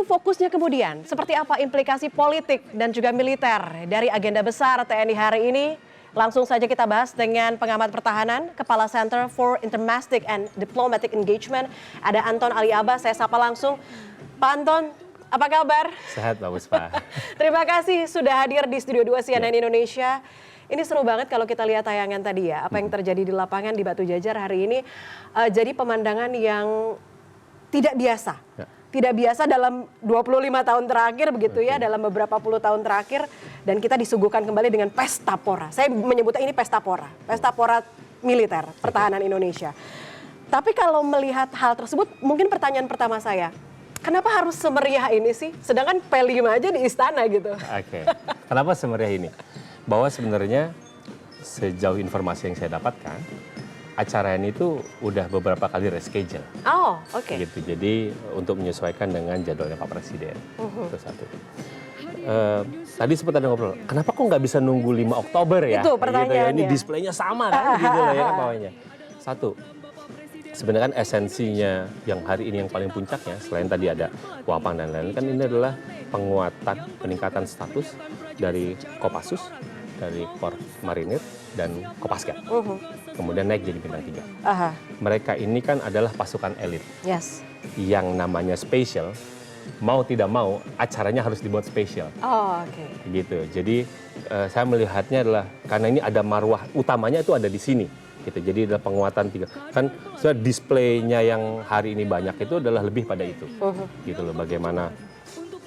Lalu fokusnya kemudian, seperti apa implikasi politik dan juga militer dari agenda besar TNI hari ini? Langsung saja kita bahas dengan pengamat pertahanan, Kepala Center for Intermastic and Diplomatic Engagement, ada Anton Ali Abbas. Saya sapa langsung. Pak Anton, apa kabar? Sehat, bagus Pak. Terima kasih sudah hadir di Studio 2 CNN Indonesia. Ini seru banget kalau kita lihat tayangan tadi ya, apa yang terjadi di lapangan di Batu Jajar hari ini. Jadi pemandangan yang tidak biasa. Ya. Tidak biasa dalam 25 tahun terakhir begitu ya, dalam beberapa puluh tahun terakhir. Dan kita disuguhkan kembali dengan pesta pora. Saya menyebutnya ini pesta pora militer, pertahanan Indonesia. Tapi kalau melihat hal tersebut, mungkin pertanyaan pertama saya, kenapa harus semeriah ini sih? Sedangkan P5 aja di istana gitu. Oke, kenapa semeriah ini? Bahwa sebenarnya sejauh informasi yang saya dapatkan, acara ini tuh udah beberapa kali reschedule. Oh, oke. Gitu. Jadi untuk menyesuaikan dengan jadwalnya Pak Presiden. Itu satu. Tadi sempat ada ngobrol, kenapa kok nggak bisa nunggu 5 Oktober ya? Itu pertanyaannya. Gitu ya. Ini displaynya sama kan, gitu loh ya kan bawahnya. Satu, sebenarnya kan esensinya yang hari ini yang paling puncaknya, selain tadi ada Wapang dan lain-lain, kan ini adalah penguatan, peningkatan status dari Kopassus, dari Korps Marinir, dan Kopaska. Kemudian naik jadi bintang 3. Mereka ini kan adalah pasukan elit. Yes. Yang namanya spesial, mau tidak mau acaranya harus dibuat spesial. Oh, oke. Gitu. Jadi saya melihatnya adalah karena ini ada marwah utamanya itu ada di sini. Gitu. Jadi adalah penguatan 3. Kan sudah displaynya yang hari ini banyak itu adalah lebih pada itu. Gitu loh, bagaimana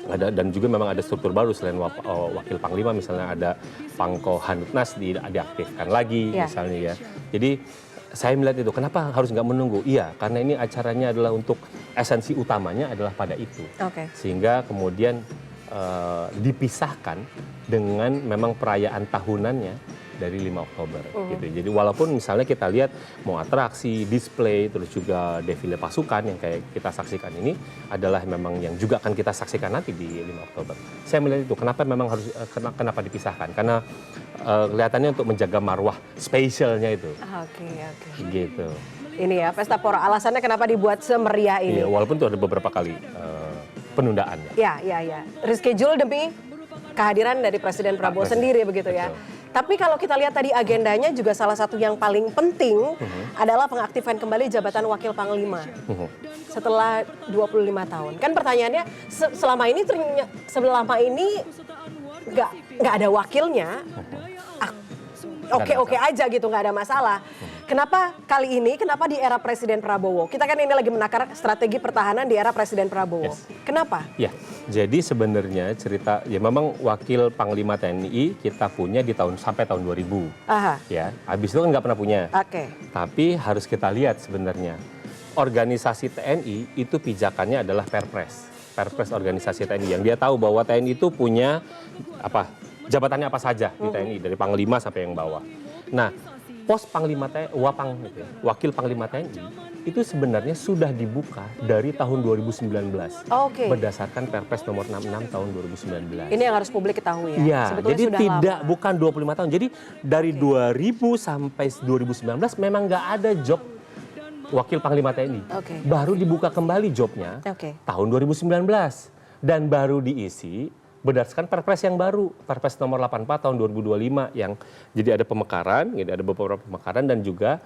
ada, dan juga memang ada struktur baru selain wakil panglima, misalnya ada Pangko Hanutnas diaktifkan lagi misalnya ya. Jadi saya melihat itu, kenapa harus nggak menunggu? Iya, karena ini acaranya adalah untuk esensi utamanya adalah pada itu. Sehingga kemudian dipisahkan dengan memang perayaan tahunannya dari 5 Oktober gitu. Jadi walaupun misalnya kita lihat mau atraksi, display, terus juga defile pasukan yang kayak kita saksikan ini adalah memang yang juga akan kita saksikan nanti di 5 Oktober. Saya melihat itu kenapa memang harus kenapa dipisahkan? Karena kelihatannya untuk menjaga marwah spesialnya itu. Oke. Gitu. Ini ya pesta pora, alasannya kenapa dibuat semeriah ini. Iya, walaupun itu ada beberapa kali penundaan. Ya. Reschedule demi kehadiran dari Presiden Prabowo sendiri begitu ya. Tapi kalau kita lihat tadi agendanya juga salah satu yang paling penting adalah pengaktifan kembali jabatan Wakil Panglima setelah 25 tahun. Kan pertanyaannya selama ini nggak ada wakilnya, oke aja gitu, nggak ada masalah. Kenapa kali ini, kenapa di era Presiden Prabowo? Kita kan ini lagi menakar strategi pertahanan di era Presiden Prabowo. Kenapa? Ya, jadi sebenarnya cerita, ya memang Wakil Panglima TNI kita punya sampai tahun 2000. Ya, habis itu kan nggak pernah punya. Tapi harus kita lihat sebenarnya, organisasi TNI itu pijakannya adalah Perpres organisasi TNI. Yang dia tahu bahwa TNI itu punya jabatannya apa saja di TNI, dari Panglima sampai yang bawah. Nah, pos Panglima TNI, Wakil Panglima TNI itu sebenarnya sudah dibuka dari tahun 2019 berdasarkan Perpres nomor 66 tahun 2019. Ini yang harus publik ketahui ya. Iya, jadi bukan 25 tahun. Jadi dari 2000 sampai 2019 memang nggak ada job Wakil Panglima TNI. Baru dibuka kembali jobnya tahun 2019 dan baru diisi berdasarkan Perpres yang baru, Perpres nomor 84 tahun 2025 yang jadi ada pemekaran, ada beberapa pemekaran dan juga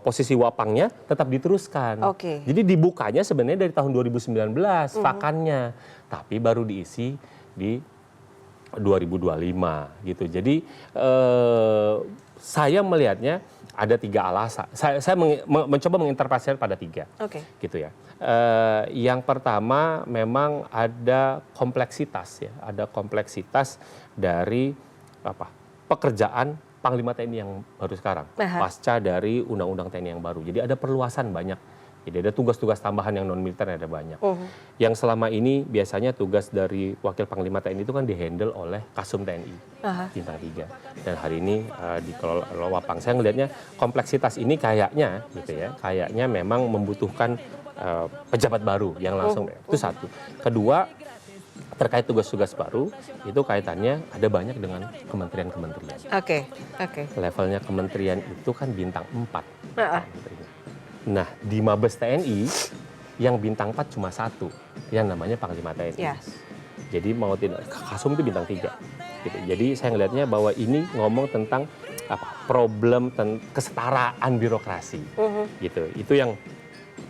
posisi Wapangnya tetap diteruskan. Jadi dibukanya sebenarnya dari tahun 2019 vakannya, tapi baru diisi di 2025 gitu. Jadi saya melihatnya ada 3 alasan. Saya mencoba menginterpretasikan pada 3, gitu ya. Yang pertama memang ada kompleksitas ya, ada kompleksitas dari pekerjaan Panglima TNI yang baru sekarang, pasca dari Undang-Undang TNI yang baru. Jadi ada perluasan banyak. Jadi ada tugas-tugas tambahan yang non militer ada banyak. Yang selama ini biasanya tugas dari Wakil Panglima TNI itu kan dihandle oleh Kasum TNI bintang 3. Dan hari ini dikelola Wapang. Saya melihatnya kompleksitas ini kayaknya gitu ya, kayaknya memang membutuhkan pejabat baru yang langsung. Itu satu. Kedua, terkait tugas-tugas baru itu kaitannya ada banyak dengan kementerian-kementerian. Levelnya kementerian itu kan bintang 4. Nah, di Mabes TNI yang bintang 4 cuma 1, yang namanya Panglima TNI. Yes. Jadi mau tidak, Kasum itu bintang 3. Gitu. Jadi saya ngelihatnya bahwa ini ngomong tentang problem kesetaraan birokrasi. Gitu. Itu yang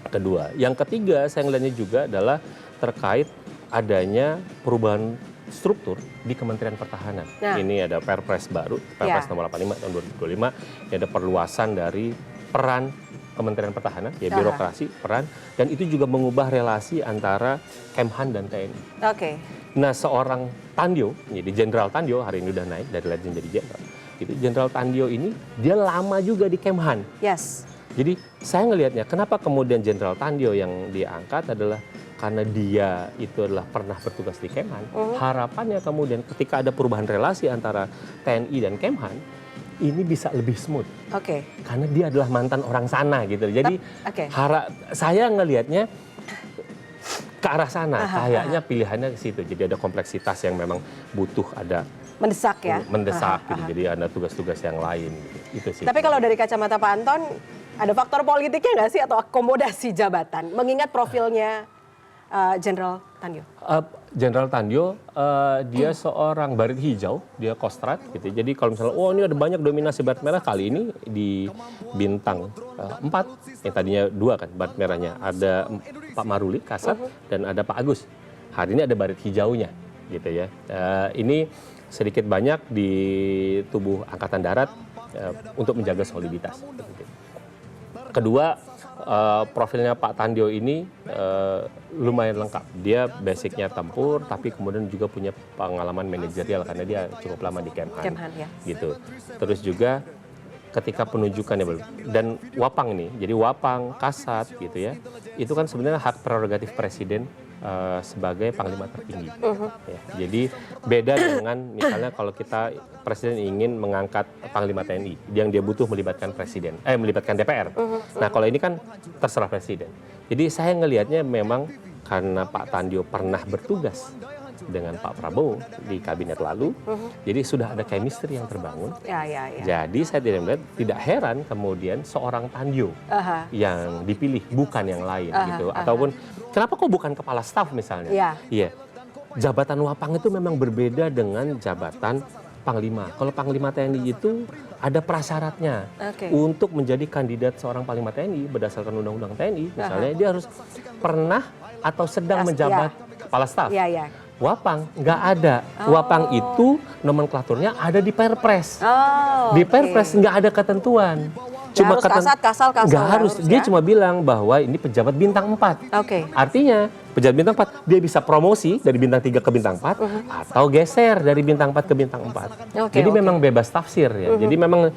kedua. Yang ketiga saya ngelihatnya juga adalah terkait adanya perubahan struktur di Kementerian Pertahanan. Nah. Ini ada Perpres baru, Perpres nomor 85 tahun 2025, ini ada perluasan dari peran Kementerian Pertahanan, ya birokrasi, peran, dan itu juga mengubah relasi antara Kemhan dan TNI. Oke. Nah, seorang Tandio, jadi Jenderal Tandio hari ini udah naik dari letjen jadi jenderal. Gitu. Jenderal Tandio ini dia lama juga di Kemhan. Yes. Jadi saya ngelihatnya kenapa kemudian Jenderal Tandio yang diangkat adalah karena dia itu adalah pernah bertugas di Kemhan. Harapannya kemudian ketika ada perubahan relasi antara TNI dan Kemhan, ini bisa lebih smooth. Oke. Karena dia adalah mantan orang sana gitu. Jadi Oke. saya ngelihatnya ke arah sana. Kayaknya pilihannya ke situ. Jadi ada kompleksitas yang memang butuh ada Mendesak ya. mendesak gitu. Jadi ada tugas-tugas yang lain gitu. Itu sih. Tapi kalau dari kacamata Pak Anton, ada faktor politiknya nggak sih atau akomodasi jabatan? Mengingat profilnya Jenderal Tandio. Jenderal Tandio, dia seorang barit hijau, dia kostrat gitu. Jadi kalau misalnya, oh ini ada banyak dominasi barit merah, kali ini di bintang 4, yang tadinya 2 kan barit merahnya. Ada Pak Maruli, Kasat, dan ada Pak Agus. Hari ini ada barit hijaunya gitu ya. Ini sedikit banyak di tubuh Angkatan Darat untuk menjaga soliditas. Kedua, profilnya Pak Tandio ini lumayan lengkap. Dia basicnya tempur, tapi kemudian juga punya pengalaman manajerial karena dia cukup lama di Kemhan. Ya. Gitu. Terus juga ketika penunjukannya dan Wapang nih, jadi Wapang, Kasat gitu ya, itu kan sebenarnya hak prerogatif Presiden sebagai Panglima tertinggi. Ya, jadi beda dengan misalnya kalau kita Presiden ingin mengangkat Panglima TNI, yang dia butuh melibatkan melibatkan DPR. Nah kalau ini kan terserah Presiden. Jadi saya ngelihatnya memang karena Pak Tandio pernah bertugas dengan Pak Prabowo di kabinet lalu, jadi sudah ada chemistry yang terbangun. Ya. Jadi saya tidak heran kemudian seorang Tandio yang dipilih bukan yang lain gitu, ataupun kenapa kok bukan kepala staf misalnya? Iya. Jabatan Wapang itu memang berbeda dengan jabatan Panglima. Kalau Panglima TNI itu ada prasyaratnya untuk menjadi kandidat seorang Panglima TNI berdasarkan Undang-Undang TNI, misalnya dia harus pernah atau sedang menjabat kepala staf. Wapang nggak ada. Wapang itu nomenklaturnya ada di Perpres. Di Perpres nggak ada ketentuan. Cuma kasal nggak harus. Dia cuma bilang bahwa ini pejabat bintang 4. Artinya pejabat bintang 4 dia bisa promosi dari bintang 3 ke bintang 4 atau geser dari bintang 4 ke bintang 4. Jadi memang bebas tafsir ya. Jadi memang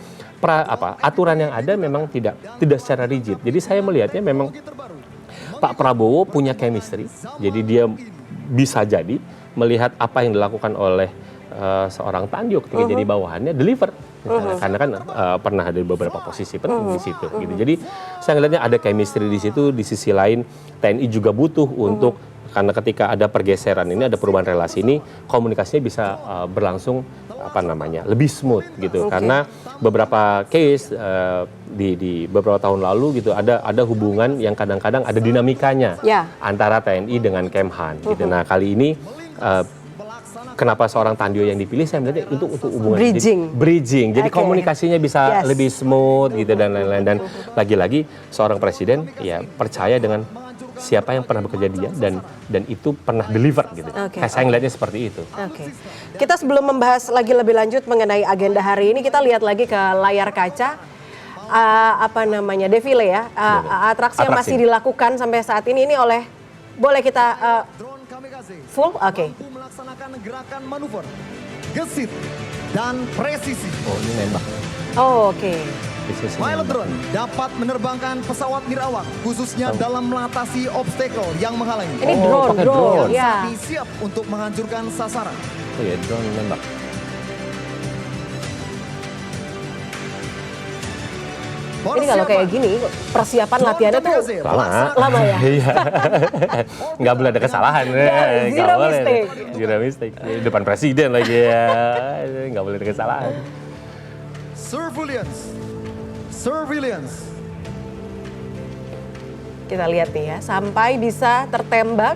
aturan yang ada memang tidak secara rigid. Jadi saya melihatnya memang Pak Prabowo punya chemistry. Jadi dia bisa jadi melihat apa yang dilakukan oleh seorang Tandio ketika jadi bawahannya deliver misalnya. Karena kan pernah ada beberapa posisi penting di situ gitu. Jadi saya ngelihatnya ada chemistry di situ. Di sisi lain TNI juga butuh untuk karena ketika ada pergeseran ini, ada perubahan relasi ini, komunikasinya bisa berlangsung lebih smooth gitu. Karena beberapa case di beberapa tahun lalu gitu ada hubungan yang kadang-kadang ada dinamikanya antara TNI dengan Kemhan gitu. Nah kali ini kenapa seorang Tandio yang dipilih, saya melihatnya untuk hubungan bridging. Jadi komunikasinya bisa lebih smooth gitu dan lain-lain. Dan lagi-lagi seorang presiden ya percaya dengan siapa yang pernah bekerja dia dan itu pernah deliver gitu. Saya ngelihatnya seperti itu. Kita sebelum membahas lagi lebih lanjut mengenai agenda hari ini, kita lihat lagi ke layar kaca defile ya, atraksi yang masih dilakukan sampai saat ini oleh, boleh kita full? Melaksanakan gerakan manuver, gesit, dan presisi. Oh ini nembak. Pilot drone dapat menerbangkan pesawat nirawak khususnya dalam mengatasi obstacle yang menghalangi. Ini drone. Siap untuk menghancurkan sasaran. Oh ya, drone nembak. Ini kalau kayak gini persiapan latihannya tuh lama ya. Nggak boleh ada kesalahan. Zero mistake. Depan presiden lagi ya. Nggak boleh ada kesalahan. Surveillance. Kita lihat nih ya, sampai bisa tertembak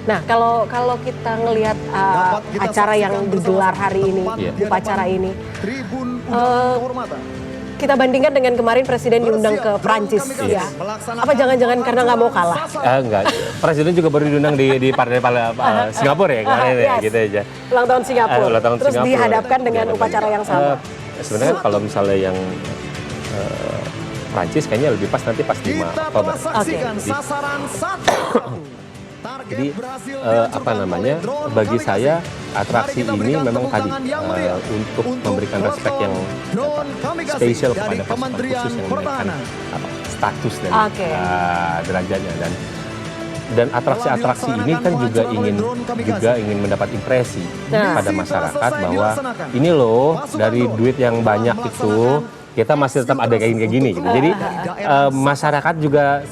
Nah, kalau kita ngelihat Dapat kita acara yang saksikan digelar bersama hari ini, tepat di upacara hadapan ini, Tribun Undangan Kehormatan. kita bandingkan dengan kemarin Presiden diundang ke Bersiap, Prancis, drone ya. kamikaze melaksanakan Apa jangan-jangan karena nggak mau kalah? Enggak, Presiden juga baru diundang di partai Singapura ya kemarin ya, Yes. gitu aja. Ulang tahun Singapura. Ulang tahun Terus Singapura. dihadapkan dengan upacara yang sama. Sebenarnya kalau misalnya yang Prancis kayaknya lebih pas nanti pas 5 Kita Oktober. telah saksikan Jadi- sasaran satu. Target Jadi berhasil apa dihancurkan namanya, oleh drone bagi kamikaze. saya Mari atraksi kita ini berikan memang tepuk tadi tangan yang meriah untuk memberikan respek yang drone kamikaze spesial dari kepada pasukan Kementerian khusus yang menaikkan Pertahanan. status dan Oke. derajatnya dan atraksi-atraksi ini kan juga ingin mendapat impresi Nah. pada masyarakat Selesai bahwa dilaksanakan. ini loh Pasukan dari drone duit yang telah banyak itu melaksanakan kita masih tetap ada kayak gini gitu. Jadi masyarakat juga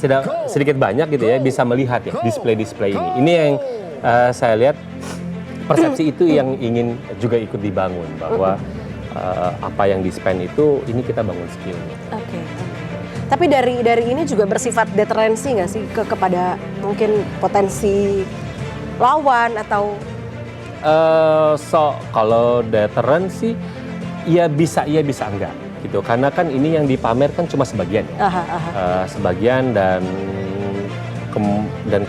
sedikit banyak gitu ya bisa melihat ya display-display ini. Ini yang saya lihat persepsi itu yang ingin juga ikut dibangun bahwa apa yang di-spend itu ini kita bangun skillnya. Oke. Tapi dari ini juga bersifat deterensi nggak sih kepada mungkin potensi lawan atau Kalau deterrent sih ya bisa enggak gitu karena kan ini yang dipamerkan cuma sebagian ya. Sebagian dan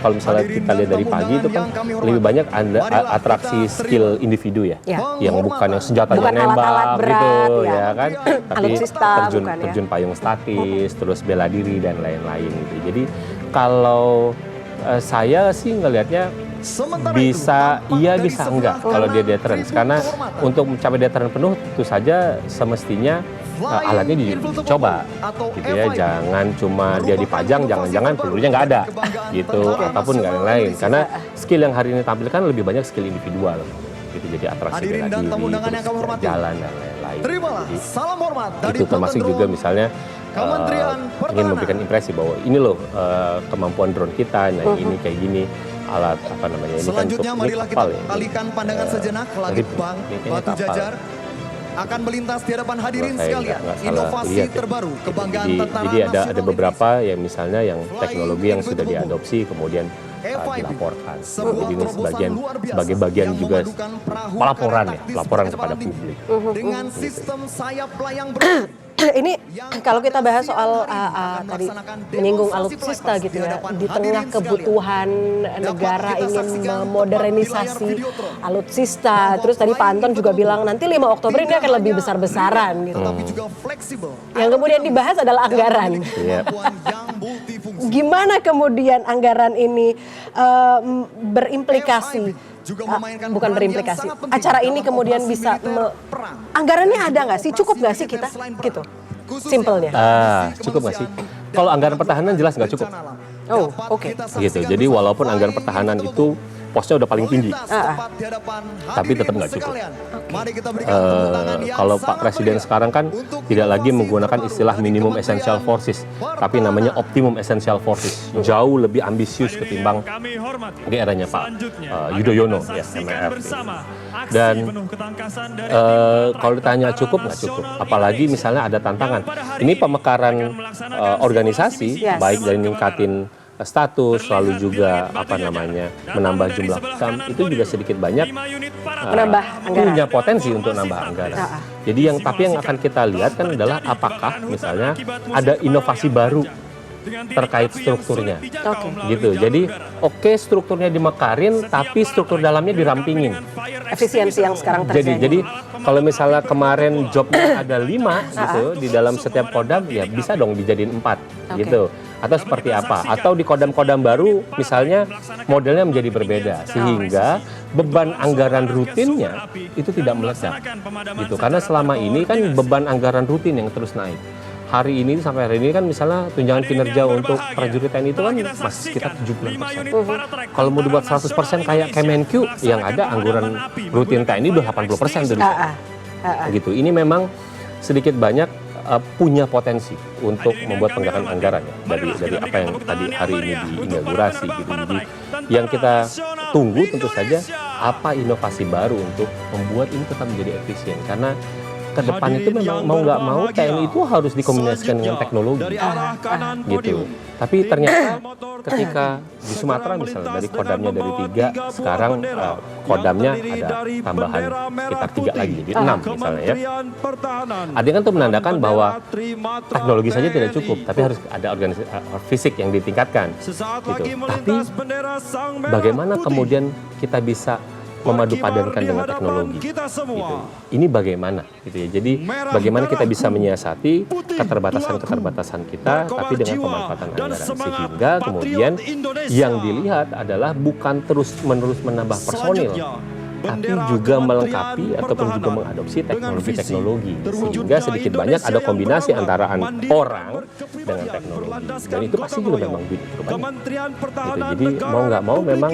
kalau misalnya kita lihat dari pagi itu kan lebih banyak ada atraksi skill individu ya, Ya. yang bukan yang senjatanya Bukan nembak alat-alat berat, gitu ya. ya kan, tapi Alutsista, bukan ya. terjun payung statis, terus bela diri dan lain-lain gitu. Jadi kalau saya sih ngelihatnya Sementara bisa itu, iya tampak bisa dari enggak sebelah kalau dia kanan deterrent Tribun karena Kehormatan. untuk mencapai deterrent penuh tentu saja semestinya alatnya dicoba gitu ya, jangan cuma dia dipajang, jangan-jangan pelurunya nggak ada gitu ataupun nggak yang lain karena skill yang hari ini tampilkan lebih banyak skill individual gitu, jadi atraksi Hadirin bela dan diri, tamu undangan yang terus kami hormati. jalan dan lain-lain. Terimalah Jadi, salam hormat dari itu termasuk Drone juga misalnya Kementerian ingin Pertahanan. memberikan impresi bahwa ini loh kemampuan drone kita, nah ini kayak gini alat apa namanya ini Selanjutnya kan marilah kita kapal ya. alihkan pandangan sejenak ke langit Ini Bang kayaknya Batu kapal. Jajar akan melintas di hadapan hadirin Kalau saya sekalian. nggak salah Inovasi lihat ya. terbaru kebanggaan Jadi tentara ada nasional beberapa yang misalnya yang Flying teknologi yang sudah Invisible diadopsi kemudian FIB, dilaporkan. sebuah Jadi ini terobosan luar biasa sebagai bagian yang juga memadukan perahu pelaporan ya, taktis pelaporan kecepatan kepada tinggi publik. dengan sistem sayap layang berbeda. ini kalau kita bahas soal tadi menyinggung alutsista gitu ya, di tengah kebutuhan negara ingin memodernisasi alutsista, terus tadi Pak Anton juga bilang nanti 5 Oktober ini akan lebih besar-besaran gitu. Tetapi juga fleksibel. Yang kemudian dibahas adalah anggaran. Iya. Yang multifungsi. Gimana kemudian anggaran ini berimplikasi? Juga memainkan Bukan peran berimplikasi. yang sangat penting Acara ini dalam kemudian operasi bisa militer perang. anggarannya ada nggak sih? Cukup nggak sih kita? Gitu. Simpelnya. Cukup nggak sih? Kalau anggaran pertahanan jelas nggak cukup. Oh, oke. Gitu. Jadi walaupun anggaran pertahanan itu posnya udah paling tinggi, tapi tetap nggak cukup. Kalau Pak Presiden sekarang kan tidak lagi menggunakan istilah minimum essential forces, tapi namanya optimum essential forces. Jauh lebih ambisius ketimbang di eranya Pak Yudhoyono ya, MF. Dan kalau ditanya cukup nggak cukup, apalagi misalnya ada tantangan. Ini pemekaran organisasi, Yes. baik dari ningkatin status, lalu juga apa namanya menambah jumlah pesan itu juga sedikit banyak Menambah anggaran. punya potensi untuk nambah anggaran. Jadi tapi yang akan kita lihat kan adalah apakah misalnya ada inovasi baru terkait strukturnya, gitu. Jadi strukturnya dimekarin, tapi struktur dalamnya dirampingin. Efisiensi yang sekarang terjadi. Jadi kalau misalnya kemarin jobnya ada 5 gitu di dalam setiap kodam, ya bisa dong dijadiin 4 gitu. Atau seperti apa? Atau di kodam-kodam baru misalnya modelnya menjadi berbeda sehingga beban anggaran rutinnya itu tidak meledak gitu. Karena selama ini kan beban anggaran rutin yang terus naik. Hari ini sampai hari ini kan misalnya tunjangan kinerja untuk prajurit TNI itu kan masih sekitar 70%. Kalau mau dibuat 100% kayak Kemenq yang ada anggaran rutin TNI udah 80% dari gitu. Ini memang sedikit banyak punya potensi untuk membuat penggakan anggaran ya, dari apa yang tadi hari ini diinaugurasi gitu. Jadi yang kita tunggu tentu saja apa inovasi baru untuk membuat ini tetap menjadi efisien, karena ke depan itu memang mau nggak mau TNI itu harus dikombinasikan dengan teknologi gitu. Tapi ternyata ketika di Sumatera misalnya dari kodamnya dari 3, sekarang kodamnya ada tambahan sekitar 3 lagi, jadi 6 misalnya ya. Artinya kan itu menandakan bahwa teknologi saja tidak cukup, tapi harus ada organisasi fisik yang ditingkatkan gitu. Tapi bagaimana kemudian kita bisa memadupadankan dengan teknologi gitu. Ini bagaimana gitu ya. Jadi bagaimana kita bisa menyiasati keterbatasan kita tapi dengan pemanfaatan anggaran, sehingga kemudian yang dilihat adalah bukan terus-menerus menambah personil, tapi juga melengkapi ataupun juga mengadopsi teknologi-teknologi, sehingga sedikit banyak ada kombinasi antara orang dengan teknologi, dan itu pasti juga memang butuh banyak gitu. Jadi mau nggak mau memang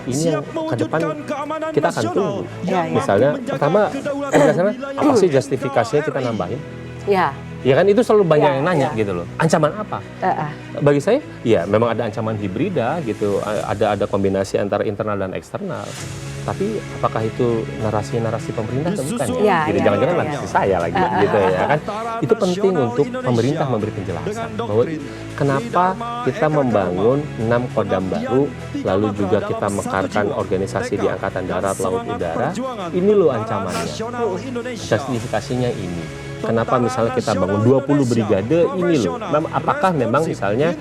ini yang ke depan kita akan tunggu. Misalnya pertama biasanya apa sih justifikasinya kita nambahin? Ya kan itu selalu banyak yang nanya gitu loh. Ancaman apa? Bagi saya, ya memang ada ancaman hibrida gitu. Ada kombinasi antara internal dan eksternal. Tapi apakah itu narasi pemerintah atau bukan ya? Gitu, jangan-jangan narasi saya lagi gitu ya kan. Itu penting untuk pemerintah memberi penjelasan bahwa kenapa kita membangun 6 kodam baru, lalu juga kita mekarkan organisasi di Angkatan Darat, Laut, Udara. Ini loh ancamannya. Justifikasinya ini. Kenapa misalnya kita bangun 20 brigade ini loh. Apakah memang misalnya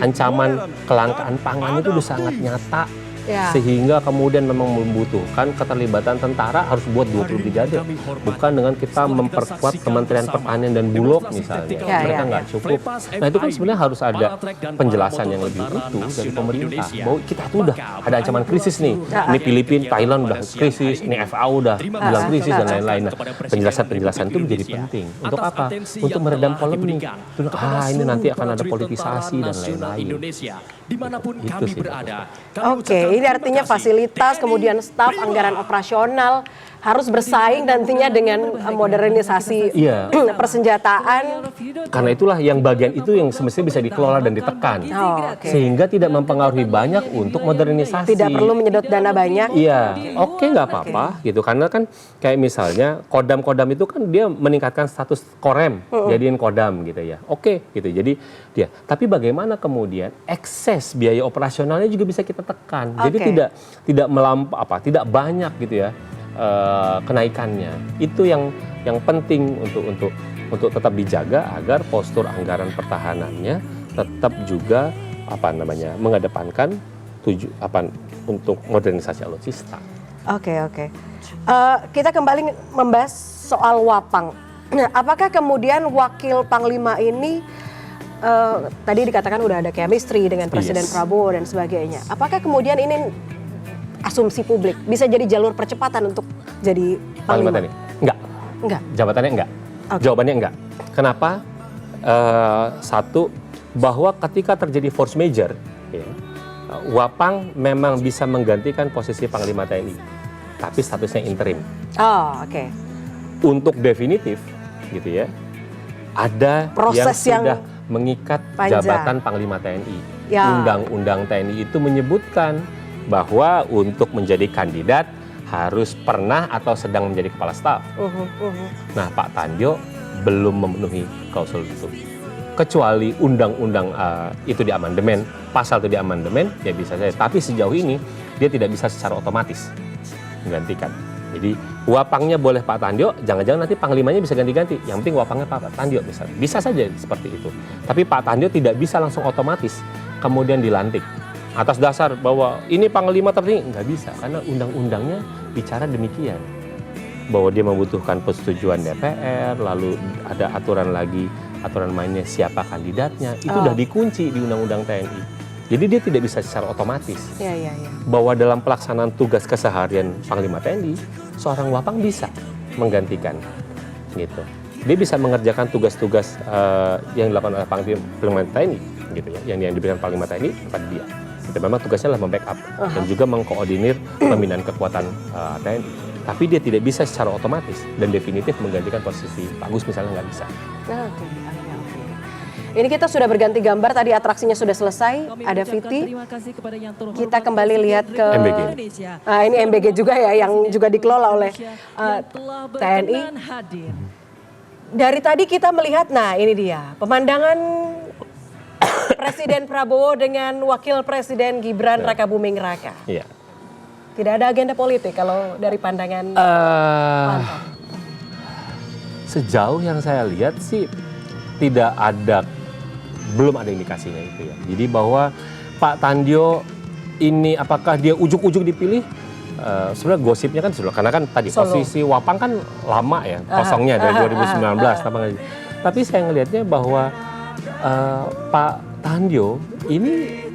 ancaman kelangkaan pangan itu sudah sangat nyata sehingga kemudian memang membutuhkan keterlibatan tentara harus buat 20 brigade, bukan dengan kita memperkuat Kementerian Pertanian dan Bulog misalnya. Mereka nggak cukup. Nah itu kan sebenarnya harus ada penjelasan yang lebih utuh dari pemerintah bahwa kita tuh udah ada ancaman krisis nih. Ini Filipina, Thailand udah krisis, ini FAO udah bilang krisis dan lain-lain. Nah, penjelasan itu menjadi penting. Untuk apa? Untuk meredam polemik. Ini nanti akan ada politisasi dan lain-lain. Dimanapun Itu kami sih, berada. Oke, ini artinya fasilitas, kemudian staf, anggaran operasional harus bersaing nantinya dengan modernisasi persenjataan. Karena itulah yang bagian itu yang semestinya bisa dikelola dan ditekan. Sehingga tidak mempengaruhi banyak untuk modernisasi. Tidak perlu menyedot dana banyak. Iya, oke nggak apa-apa gitu. Karena kan kayak misalnya kodam-kodam itu kan dia meningkatkan status korem, jadiin kodam gitu ya. Oke gitu. Jadi dia. Tapi bagaimana kemudian ekses biaya operasionalnya juga bisa kita tekan. Jadi tidak banyak gitu ya. Kenaikannya itu yang penting untuk tetap dijaga agar postur anggaran pertahanannya tetap juga mengedepankan untuk modernisasi alutsista. Oke. Kita kembali membahas soal Wapang. Apakah kemudian wakil Panglima ini tadi dikatakan udah ada chemistry dengan Presiden Prabowo dan sebagainya. Apakah kemudian ini asumsi publik bisa jadi jalur percepatan untuk jadi Panglima? Enggak. Jabatannya enggak. Jawabannya enggak. Kenapa? Satu, bahwa ketika terjadi force major, Wapang memang bisa menggantikan posisi Panglima TNI, tapi statusnya interim. Untuk definitif, gitu ya, ada proses yang sudah mengikat jabatan Panglima TNI. Undang-undang TNI itu menyebutkan bahwa untuk menjadi kandidat harus pernah atau sedang menjadi kepala staf. Nah, Pak Tandio belum memenuhi klausul itu. Kecuali undang-undang itu diamandemen, pasal itu diamandemen, ya bisa saja. Tapi sejauh ini dia tidak bisa secara otomatis menggantikan. Jadi Wapangnya boleh Pak Tandio, jangan-jangan nanti Panglimanya bisa ganti-ganti. Yang penting Wapangnya Pak Tandio misalnya. Bisa saja seperti itu. Tapi Pak Tandio tidak bisa langsung otomatis kemudian dilantik. Atas dasar bahwa ini Panglima tertinggi, nggak bisa. Karena undang-undangnya bicara demikian. Bahwa dia membutuhkan persetujuan DPR, lalu ada aturan mainnya siapa kandidatnya. Itu udah dikunci di Undang-Undang TNI. Jadi dia tidak bisa secara otomatis. Bahwa dalam pelaksanaan tugas keseharian Panglima TNI, seorang Wapang bisa menggantikan. Gitu. Dia bisa mengerjakan tugas-tugas yang dilakukan oleh Panglima TNI. Gitu ya. Yang diberikan Panglima TNI kepada dia. Itu memang tugasnya adalah membackup dan juga mengkoordinir pembinaan kekuatan TNI. Tapi dia tidak bisa secara otomatis dan definitif menggantikan posisi Pak Gus misalnya, nggak bisa. Ini kita sudah berganti gambar, tadi atraksinya sudah selesai, ada Viti. Kita kembali lihat ke MBG. Ini MBG juga ya, yang juga dikelola oleh TNI. Dari tadi kita melihat, nah ini dia, pemandangan Presiden Prabowo dengan Wakil Presiden Gibran Raka Buming Raka. Iya. Tidak ada agenda politik kalau dari pandangan Pantau. Sejauh yang saya lihat sih belum ada indikasinya itu ya. Jadi bahwa Pak Tandio ini apakah dia ujuk-ujuk dipilih? Sebenarnya gosipnya kan sudah, karena kan tadi posisi Wapang kan lama ya kosongnya dari 2019. Tapi saya ngelihatnya bahwa Pak Tandio ini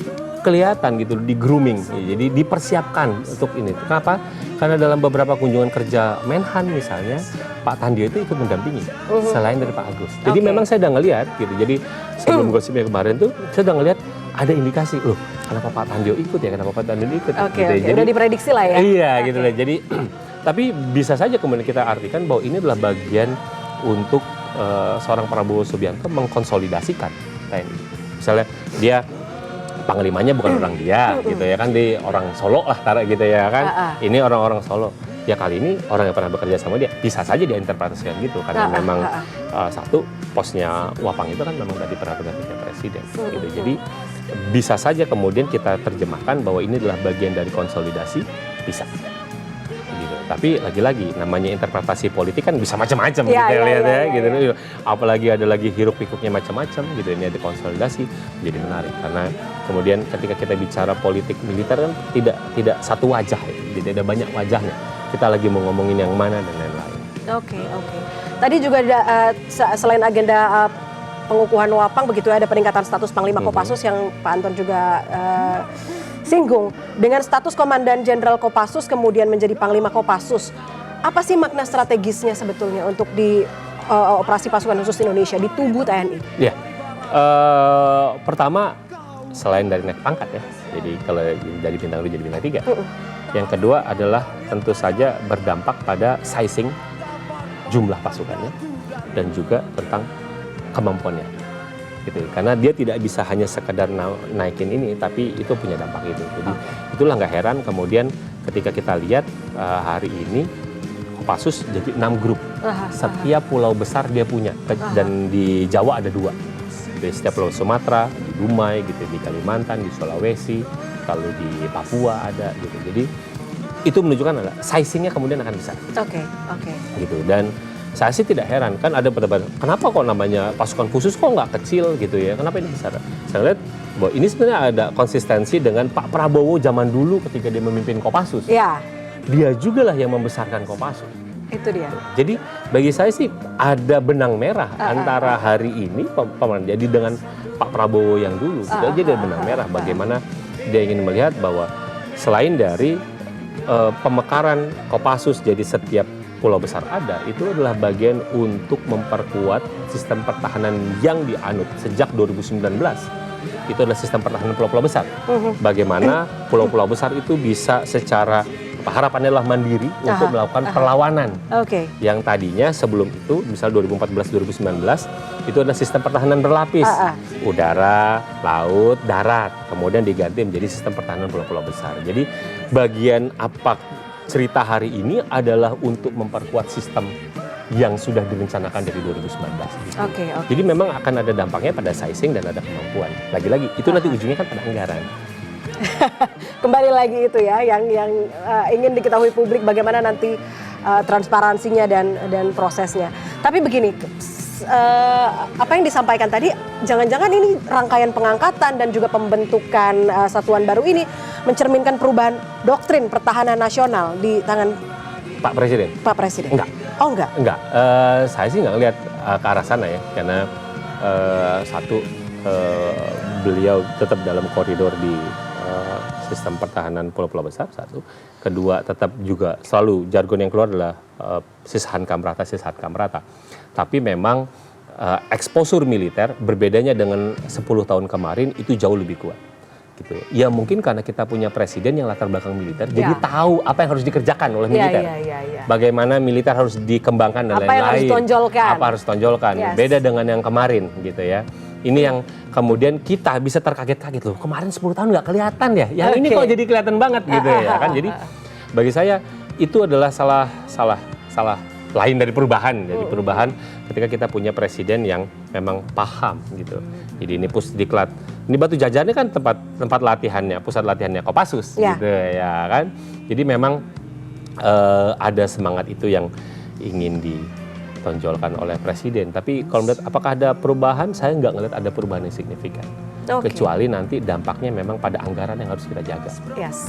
kelihatan gitu di grooming, jadi dipersiapkan untuk ini. Kenapa? Karena dalam beberapa kunjungan kerja Menhan misalnya, Pak Tandio itu ikut mendampingi selain dari Pak Agus. Jadi memang saya udah ngelihat gitu. Jadi sebelum gosipnya kemarin tuh saya udah ngelihat ada indikasi, loh kenapa Pak Tandio ikut ya, kenapa Pak Tandio ikut. Oke, gitu. Jadi, udah diprediksi lah ya. Iya gitu lah. Jadi tapi bisa saja kemudian kita artikan bahwa ini adalah bagian untuk seorang Prabowo Subianto mengkonsolidasikan TNI. Misalnya dia panglimanya bukan orang dia gitu ya kan, di orang Solo lah taruh gitu ya kan. Ini orang-orang Solo. Ya kali ini orang yang pernah bekerja sama dia bisa saja diinterpretasikan gitu karena memang satu posnya Wapang itu kan memang tadi prerogatifnya presiden gitu. Jadi bisa saja kemudian kita terjemahkan bahwa ini adalah bagian dari konsolidasi, bisa. Gitu. Tapi lagi-lagi namanya interpretasi politik kan bisa macam-macam kita lihat ya gitu. Apalagi ada lagi hiruk pikuknya macam-macam gitu. Ini ada konsolidasi, jadi menarik karena kemudian ketika kita bicara politik militer kan tidak satu wajah ya. Jadi ada banyak wajahnya. Kita lagi mau ngomongin yang mana dan lain-lain. Oke. Tadi juga ada selain agenda pengukuhan Wapang begitu ya, ada peningkatan status Panglima Kopassus yang Pak Anton juga singgung. Dengan status Komandan Jenderal Kopassus kemudian menjadi Panglima Kopassus. Apa sih makna strategisnya sebetulnya untuk di operasi pasukan khusus Indonesia di tubuh TNI? Ya, pertama selain dari naik pangkat ya, jadi kalau dari bintang 2 jadi bintang 3. Yang kedua adalah tentu saja berdampak pada sizing jumlah pasukannya dan juga tentang kemampuannya. Gitu. Karena dia tidak bisa hanya sekedar naikin ini, tapi itu punya dampak itu. Jadi itulah nggak heran kemudian ketika kita lihat hari ini Kopassus jadi 6 grup. Setiap pulau besar dia punya dan di Jawa ada 2. Di setiap pulau Sumatera, di Dumai gitu, di Kalimantan, di Sulawesi, kalau di Papua ada gitu. Jadi itu menunjukkan adalah sizingnya kemudian akan besar. Oke. Gitu. Dan saya sih tidak heran, kan ada perdebatan, kenapa kok namanya pasukan khusus kok nggak kecil gitu ya, kenapa ini besar? Saya lihat bahwa ini sebenarnya ada konsistensi dengan Pak Prabowo zaman dulu ketika dia memimpin Kopassus. Ya. Dia juga lah yang membesarkan Kopassus. Itu dia. Jadi bagi saya sih ada benang merah antara hari ini jadi dengan Pak Prabowo yang dulu. Itu aja ada benang merah bagaimana dia ingin melihat bahwa selain dari pemekaran Kopassus jadi setiap pulau besar ada, itu adalah bagian untuk memperkuat sistem pertahanan yang dianut sejak 2019. Itu adalah sistem pertahanan pulau-pulau besar. Bagaimana pulau-pulau besar itu bisa secara harapannya adalah mandiri untuk melakukan perlawanan. Yang tadinya sebelum itu, misal 2014-2019, itu adalah sistem pertahanan berlapis. Udara, laut, darat. Kemudian diganti menjadi sistem pertahanan pulau-pulau besar. Jadi bagian apa cerita hari ini adalah untuk memperkuat sistem yang sudah direncanakan dari 2019. Jadi memang akan ada dampaknya pada sizing dan ada kemampuan. Lagi-lagi, itu nanti ujungnya kan pada anggaran. Kembali lagi itu ya, yang ingin diketahui publik bagaimana nanti transparansinya dan prosesnya. Tapi begini, apa yang disampaikan tadi, jangan-jangan ini rangkaian pengangkatan dan juga pembentukan satuan baru ini mencerminkan perubahan doktrin pertahanan nasional di tangan Pak Presiden? Pak Presiden? Enggak. Oh enggak? Enggak, saya sih nggak lihat ke arah sana ya, karena beliau tetap dalam koridor di sistem pertahanan pulau-pulau besar, satu. Kedua, tetap juga selalu jargon yang keluar adalah sisahan kamrata. Tapi memang eksposur militer berbedanya dengan 10 tahun kemarin itu jauh lebih kuat. Gitu. Ya mungkin karena kita punya presiden yang latar belakang militer, jadi tahu apa yang harus dikerjakan oleh militer. Bagaimana militer harus dikembangkan dan lain-lain. Apa yang harus ditonjolkan. Beda dengan yang kemarin gitu ya. Ini yang kemudian kita bisa terkaget-kaget loh. Kemarin 10 tahun nggak kelihatan ya. Yang ini kok jadi kelihatan banget gitu ya kan. Jadi bagi saya itu adalah salah lain dari perubahan. Jadi perubahan ketika kita punya presiden yang memang paham gitu. Jadi ini Pusdiklat. Ini Batu Jajar ini kan tempat latihannya, pusat latihannya Kopassus gitu ya kan. Jadi memang ada semangat itu yang ingin ditonjolkan oleh presiden. Tapi kalau melihat apakah ada perubahan, saya nggak ngelihat ada perubahan yang signifikan. Kecuali nanti dampaknya memang pada anggaran yang harus kita jaga. Yes.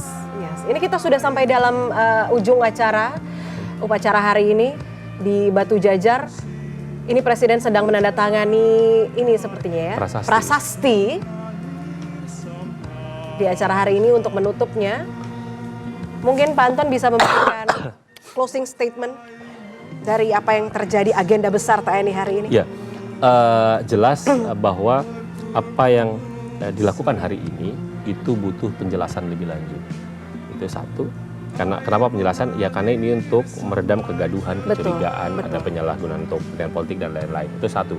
Ini kita sudah sampai dalam ujung upacara hari ini di Batu Jajar. Ini presiden sedang menandatangani ini sepertinya ya. Prasasti di acara hari ini untuk menutupnya. Mungkin Pak Anton bisa memberikan closing statement dari apa yang terjadi agenda besar TNI hari ini. Ya, jelas bahwa apa yang dilakukan hari ini itu butuh penjelasan lebih lanjut. Itu satu. Kenapa penjelasan? Ya karena ini untuk meredam kegaduhan, kecurigaan, ada penyalahgunaan untuk kepentingan politik dan lain-lain. Itu satu.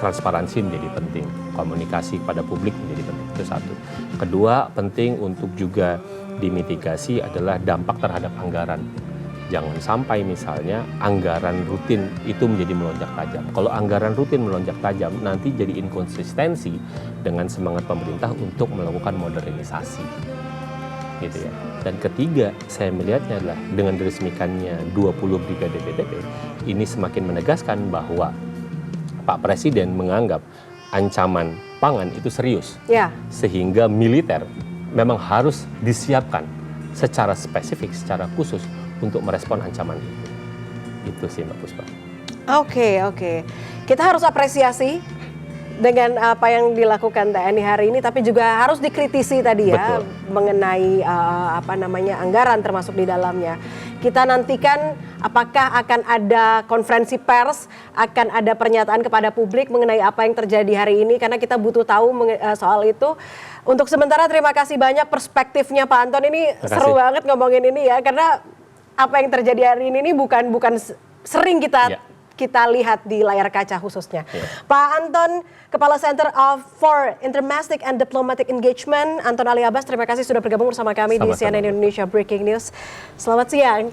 Transparansi menjadi penting, komunikasi pada publik menjadi penting. Itu satu. Kedua, penting untuk juga dimitigasi adalah dampak terhadap anggaran. Jangan sampai misalnya anggaran rutin itu menjadi melonjak tajam. Kalau anggaran rutin melonjak tajam, nanti jadi inkonsistensi dengan semangat pemerintah untuk melakukan modernisasi. Gitu ya. Dan ketiga, saya melihatnya adalah dengan diresmikannya 20 brigade BTP, ini semakin menegaskan bahwa Pak Presiden menganggap ancaman pangan itu serius. Sehingga militer memang harus disiapkan secara spesifik, secara khusus untuk merespon ancaman itu. Itu sih Mbak Puspa. Oke. Kita harus apresiasi dengan apa yang dilakukan TNI hari ini, tapi juga harus dikritisi tadi ya. Betul. Mengenai anggaran termasuk di dalamnya. Kita nantikan apakah akan ada konferensi pers, akan ada pernyataan kepada publik mengenai apa yang terjadi hari ini, karena kita butuh tahu soal itu. Untuk sementara terima kasih banyak perspektifnya Pak Anton, ini seru banget ngomongin ini ya, karena apa yang terjadi hari ini bukan sering kita lihat di layar kaca khususnya. Pak Anton, Kepala Center for Intermastic and Diplomatic Engagement, Anton Ali Abbas, terima kasih sudah bergabung bersama kami di CNN Indonesia Breaking News. Selamat siang.